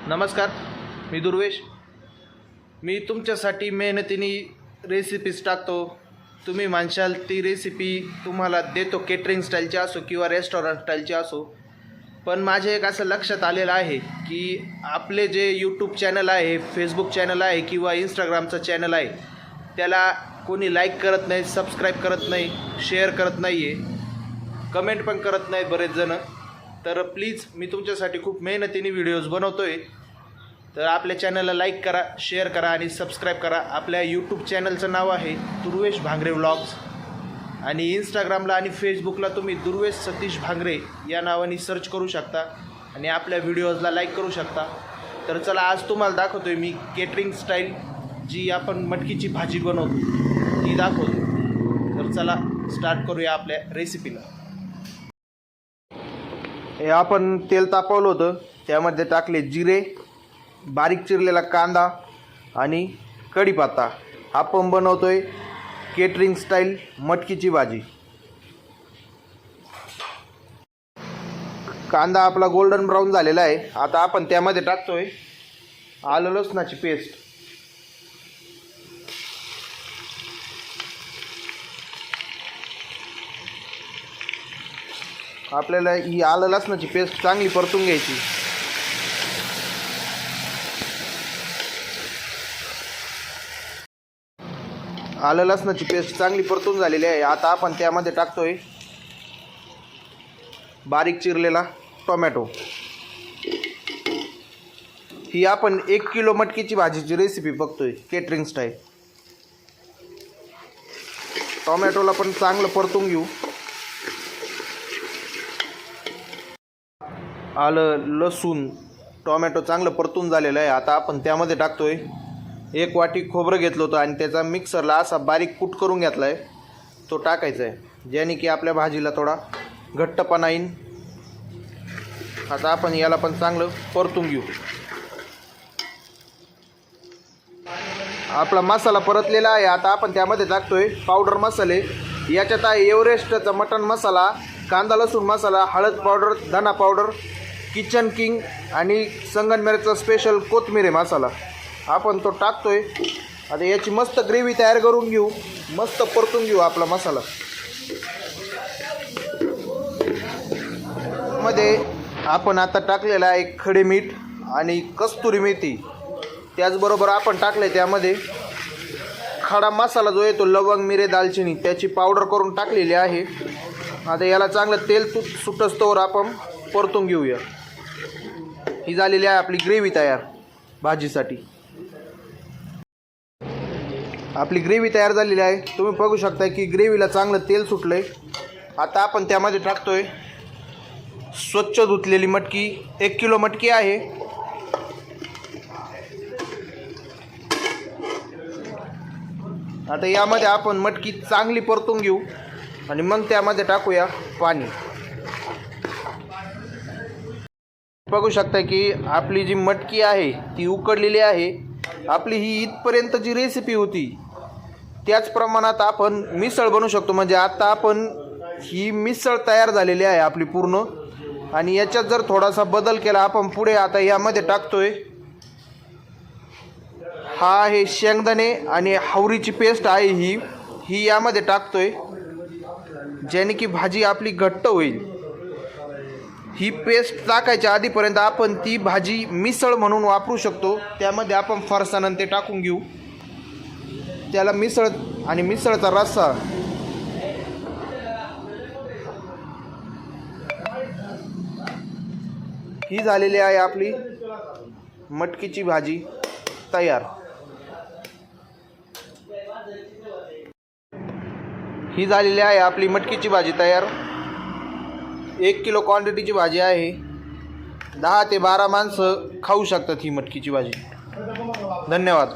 नमस्कार, मी दुर्वेश. मी तुमच्यासाठी मेहनतीने रेसिपीज टाकतो. तुम्ही म्हणशाल ती रेसिपी तुम्हाला देतो केटरिंग स्टाईलची असो किंवा रेस्टॉरंट स्टाईलची असो. पण माझे एक असं लक्षात आलेलं आहे की आपले जे यूट्यूब चॅनल आहे, फेसबुक चॅनल आहे किंवा इंस्टाग्रामचं चॅनल आहे, त्याला कोणी लाईक करत नाही, सबस्क्राईब करत नाही, शेअर करत नाही आहे, कमेंट पण करत नाही बरेच जणं. तर प्लीज मी तुमच्यासाठी खूप मेहनतीने व्हिडिओज बनवतो आहे. तर आपल्या चॅनलला लाईक करा, शेअर करा आणि सबस्क्राईब करा. आपल्या यूट्यूब चॅनलचं नाव आहे दुर्वेश भांगरे व्लॉग्स आणि इंस्टाग्रामला आणि फेसबुकला तुम्ही दुर्वेश सतीश भांगरे या नावाने सर्च करू शकता आणि आपल्या व्हिडिओजला लाईक करू शकता. तर चला, आज तुम्हाला दाखवतो आहे मी केटरिंग स्टाईल जी आपण मटकीची भाजी बनवतो ती दाखवतो. तर चला स्टार्ट करूया आपल्या रेसिपीला. हे आपण तेल तापवलं होतं, त्यामध्ये टाकले जिरे, बारीक चिरलेला कांदा आणि कढीपत्ता. आपण बनवतोय केटरिंग स्टाईल मटकीची भाजी. कांदा आपला गोल्डन ब्राऊन झालेला आहे. आता आपण त्यामध्ये टाकतोय आलं लसणाची पेस्ट. आपल्याला ही आलं लसणाची पेस्ट चांगली परतून घ्यायची. आलं लसणाची पेस्ट चांगली परतून झालेली आहे. आता आपण त्यामध्ये टाकतोय बारीक चिरलेला टोमॅटो. ही आपण 1 किलो मटकीची भाजीची रेसिपी बघतोय केटरिंग स्टाईल. टोमॅटोला पण चांगलं परतून घेऊ. आलं लसूण टोमॅटो चांगलं परतून झालेलं आहे. आता आपण त्यामध्ये टाकतोय 1 वाटी खोबरं घेतलं होतं आणि त्याचा मिक्सरला असा बारीक कूट करून घेतला आहे, तो टाकायचा आहे, ज्याने की आपल्या भाजीला थोडा घट्टपणा येईल. आता आपण याला पण चांगलं परतून घेऊ. आपला मसाला परतलेला आहे. आता आपण त्यामध्ये टाकतोय पावडर मसाले. याच्यात आहे एव्हरेस्टचा मटण मसाला, कांदा लसूण मसाला, हळद पावडर, धना पावडर, किचन किंग आणि संगमनेरचा स्पेशल कोथिंबीर मसाला. आपण तो टाकतोय. आता याची मस्त ग्रेव्ही तयार करून घेऊ, मस्त परतून घेऊ आपला मसाला. मध्ये आपण आता टाकलेला आहे खडे मीठ आणि कस्तुरी मेथी. त्याचबरोबर आपण टाकले त्यामध्ये खडा मसाला जो येतो, लवंग, मिरे, दालचिनी, त्याची पावडर करून टाकलेली आहे. आता याला चांगलं तेल सुटस्तोवर आपण परतून घेऊया. ही झालेली आहे आपली ग्रेव्ही तयार भाजीसाठी. आपली ग्रेव्ही तयार झालेली आहे. तुम्ही बघू शकता की ग्रेव्हीला चांगलं तेल सुटलं आहे. आता आपण त्यामध्ये टाकतोय स्वच्छ धुतलेली मटकी. 1 किलो मटकी आहे. आता यामध्ये आपण मटकी चांगली परतून घेऊ आणि मग त्यामध्ये टाकूया पाणी. बघू शकता की आपली जी मटकी आहे ती उकडलेली आहे. आपली ही इथपर्यंत जी रेसिपी होती त्याच प्रमाणात आपण मिसळ बनवू शकतो. म्हणजे आता आपण ही मिसळ तयार झालेली आहे आपली पूर्ण. आणि याच्यात जर थोडासा बदल केला आपण पुढे, आता यामध्ये टाकतोय हा आहे शेंगदाणे आणि हावरीची पेस्ट आहे, ही यामध्ये टाकतोय, ज्याने की भाजी आपली घट्ट होईल. ही पेस्ट टाकायच्या आधीपर्यंत आपण ती भाजी मिसळ म्हणून वापरू शकतो. त्यामध्ये आपण फरसाण ते टाकून घेऊ. त्याला मिसळ आणि मिसळचा रस्सा. ही झालेली आहे आपली मटकीची भाजी तयार. ही झालेली आहे आपली मटकीची भाजी तयार. 1 किलो क्वांटिटीची भाजी आहे. 10 ते 12 माणसं खाऊ शकतात ही मटकीची भाजी. धन्यवाद.